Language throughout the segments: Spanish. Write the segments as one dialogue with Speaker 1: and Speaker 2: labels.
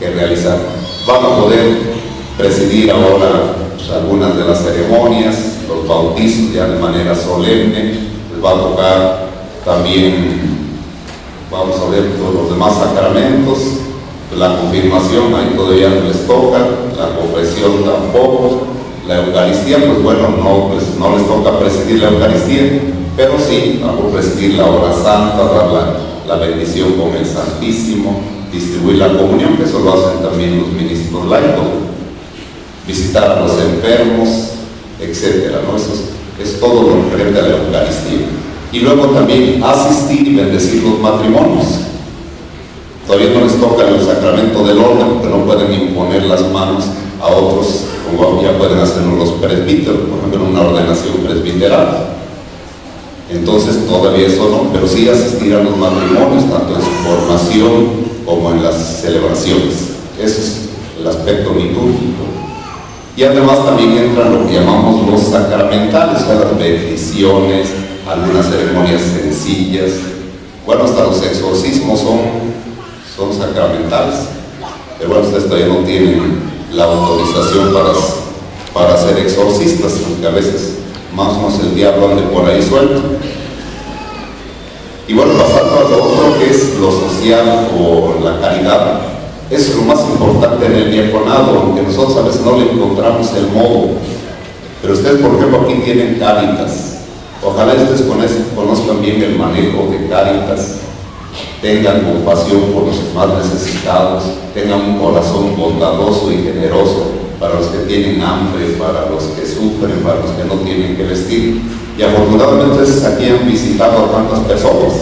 Speaker 1: que realizar. Van a poder presidir ahora pues, algunas de las ceremonias, los bautizos ya de manera solemne, les va a tocar también, vamos a ver todos los demás sacramentos, la confirmación ahí todavía no les toca, la confesión tampoco, la Eucaristía, pues bueno, no les toca presidir la Eucaristía, pero sí, vamos a presidir la hora santa, dar la bendición con el Santísimo, distribuir la comunión, que eso lo hacen también los ministros laicos, visitar a los enfermos, etcétera, ¿no? Eso es todo lo referente a la Eucaristía. Y luego también asistir y bendecir los matrimonios. Todavía no les toca el sacramento del orden, porque no pueden imponer las manos a otros, como ya pueden hacerlo los presbíteros, por ejemplo, en una ordenación presbiteral. Entonces todavía eso no, pero sí asistir a los matrimonios, tanto en su formación como en las celebraciones. Ese es el aspecto litúrgico. Y además también entran lo que llamamos los sacramentales, o sea, las bendiciones, algunas ceremonias sencillas. Bueno, hasta los exorcismos son sacramentales. Pero bueno, ustedes todavía no tienen la autorización para ser exorcistas, aunque a veces más o menos el diablo ande por ahí suelto. Y bueno, pasando a lo otro que es lo social o la caridad, eso es lo más importante en el diaconado, aunque nosotros a veces no le encontramos el modo. Pero ustedes, por ejemplo, aquí tienen Cáritas. Ojalá ustedes conozcan bien el manejo de Cáritas, tengan compasión por los más necesitados, tengan un corazón bondadoso y generoso para los que tienen hambre, para los que sufren, para los que no tienen que vestir. Y afortunadamente aquí han visitado a tantas personas,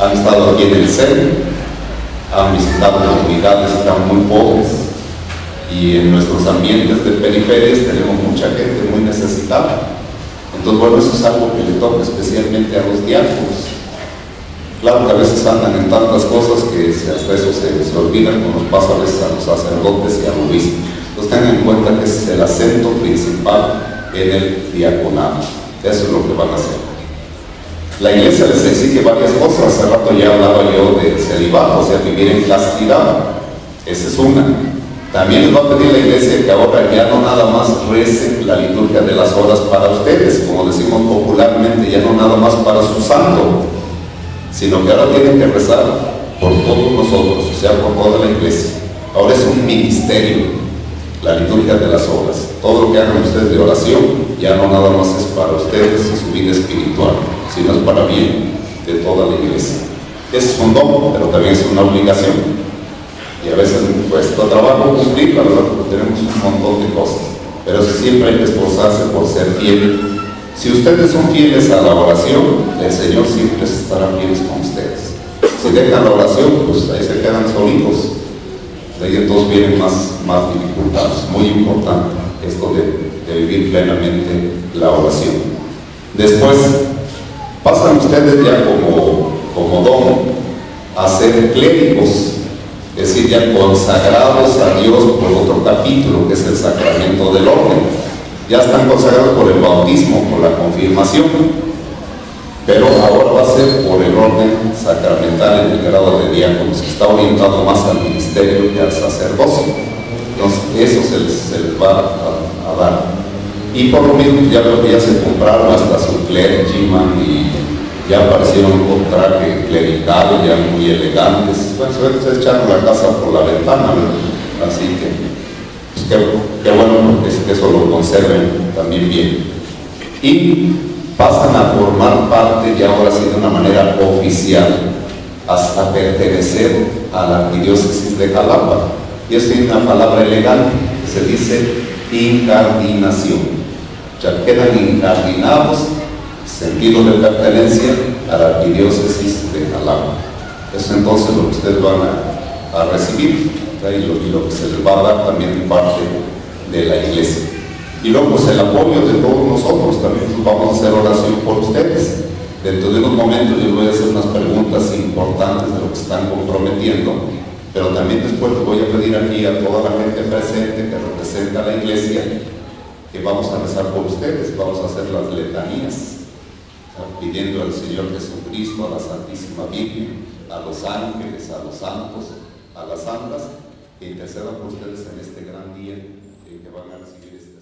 Speaker 1: han estado aquí en el centro, han visitado comunidades que están muy pobres, y en nuestros ambientes de periferias tenemos mucha gente muy necesitada. Entonces, bueno, eso es algo que le toca especialmente a los diáconos. Claro que a veces andan en tantas cosas que hasta eso se olvidan, como nos pasa a veces a los sacerdotes y a los obispos. Entonces tengan en cuenta que ese es el acento principal en el diaconado. Eso es lo que van a hacer. La iglesia les exige varias cosas. Hace rato ya hablaba yo de celibato, o sea, vivir en castidad. Esa es una. También les va a pedir la iglesia que ahora ya no nada más recen la liturgia de las horas para ustedes, como decimos popularmente, ya no nada más para su santo, sino que ahora tienen que rezar por todos nosotros, o sea, por toda la iglesia. Ahora es un ministerio, la liturgia de las horas. Todo lo que hagan ustedes de oración, ya no nada más es para ustedes y su vida espiritual, sino es para bien de toda la iglesia. Es un don, pero también es una obligación. Y a veces cuesta trabajo cumplir, la verdad, porque tenemos un montón de cosas. Pero siempre hay que esforzarse por ser fiel. Si ustedes son fieles a la oración, el Señor siempre estará fieles con ustedes. Si dejan la oración, pues ahí se quedan solitos. De ahí entonces vienen más dificultades. Muy importante esto de vivir plenamente la oración. Después, pasan ustedes ya como don a ser clérigos, es decir, ya consagrados a Dios por otro capítulo, que es el sacramento del orden. Ya están consagrados por el bautismo, por la confirmación, pero ahora va a ser por el orden sacramental en el grado de diáconos, que está orientado más al ministerio que al sacerdocio. Entonces, eso se les va a dar. Y por lo mismo, ya veo que ya se compraron hasta su clergyman y ya aparecieron con traje clerical, ya muy elegantes. Bueno, se echaron la casa por la ventana, ¿no? Así que, pues qué bueno que eso lo conserven también bien. Y pasan a formar parte, ya ahora sí de una manera oficial, hasta pertenecer a la arquidiócesis de Jalapa. Y esto es una palabra elegante, que se dice incardinación. O sea, quedan incardinados, sentido de pertenencia a la arquidiócesis de Jalapa. Eso entonces lo que ustedes van a recibir, y lo que se les va a dar también en parte de la iglesia. Y luego pues el apoyo de todos nosotros, también pues, vamos a hacer oración por ustedes. Dentro de unos momentos yo les voy a hacer unas preguntas importantes de lo que están comprometiendo, pero también después les voy a pedir aquí a toda la gente presente que representa a la iglesia que vamos a rezar por ustedes, vamos a hacer las letanías, pidiendo al Señor Jesucristo, a la Santísima Virgen, a los ángeles, a los santos, a las santas, que intercedan por ustedes en este gran día que van a recibir este